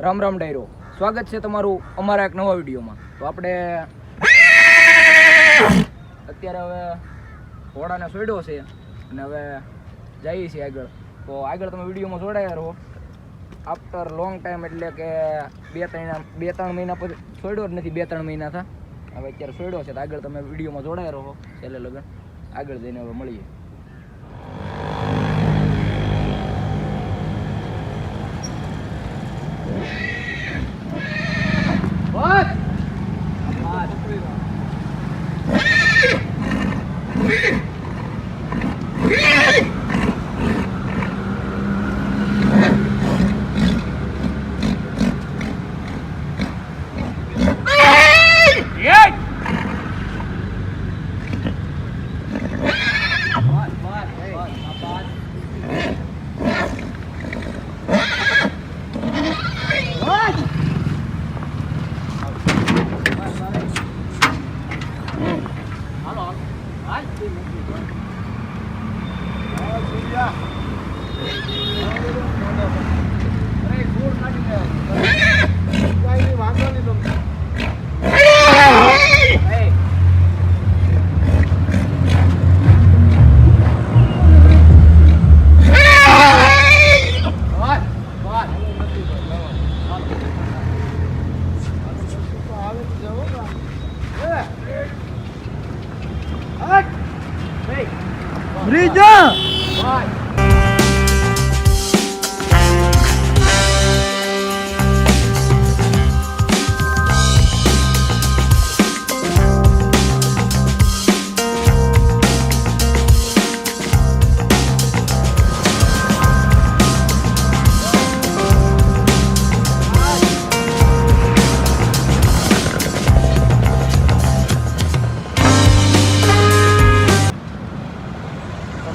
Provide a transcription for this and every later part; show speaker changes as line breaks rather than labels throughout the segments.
રામ રામ ડાયરો, સ્વાગત છે તમારું અમારા એક નવા વિડીયોમાં. તો આપણે અત્યારે હવે ઘોડાને છોડ્યો છે અને હવે જઈએ છીએ આગળ. તો આગળ તમે વિડીયોમાં જોડાયા રહો. આફ્ટર લોંગ ટાઈમ, એટલે કે બે ત્રણ મહિના પછી છોડ્યો જ નથી, 2-3 મહિના થા. હવે અત્યારે છોડ્યો છે તો આગળ તમે વિડીયોમાં જોડાયા રહો. છેલ્લે લગન આગળ જઈને હવે મળીએ.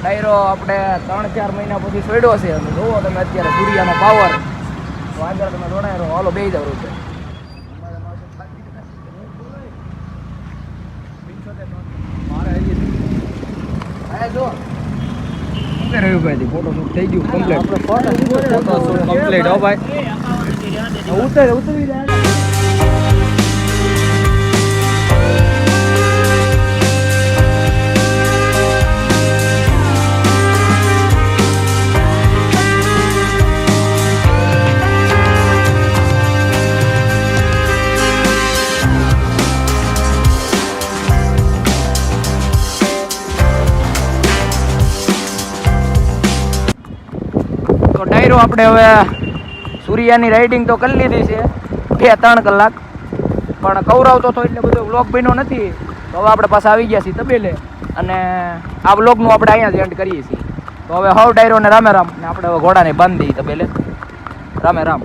ડાયરો આપણે 3-4 મહિના પછી છોડ્યો છે અને જોવો તમે અત્યારે સૂર્યનો પાવર. તો આગળ તમે જોડાય રહો. હાલો બેસી જાવ રૂપે. રવિભાઈ ફોટોશૂટ થઈ ગયું કમ્પ્લીટ. Photoshoot complete. હો ભાઈ ઉતરી જાય. તો ડાયરો આપણે હવે સૂર્યાની રાઇડિંગ તો કરી લીધી છે 2-3 કલાક, પણ કવરાવતો તો એટલે બધો વ્લોગ બન્યો નથી. તો હવે આપણે પાછા આવી ગયા છીએ તબેલે અને આ વ્લોગનું આપણે અહીંયા જ એન્ડ કરીએ છીએ. તો હવે હવ ડાયરોને રામે રામ, ને આપણે હવે ઘોડાને બાંધી દઈએ તબેલે. રામે રામ.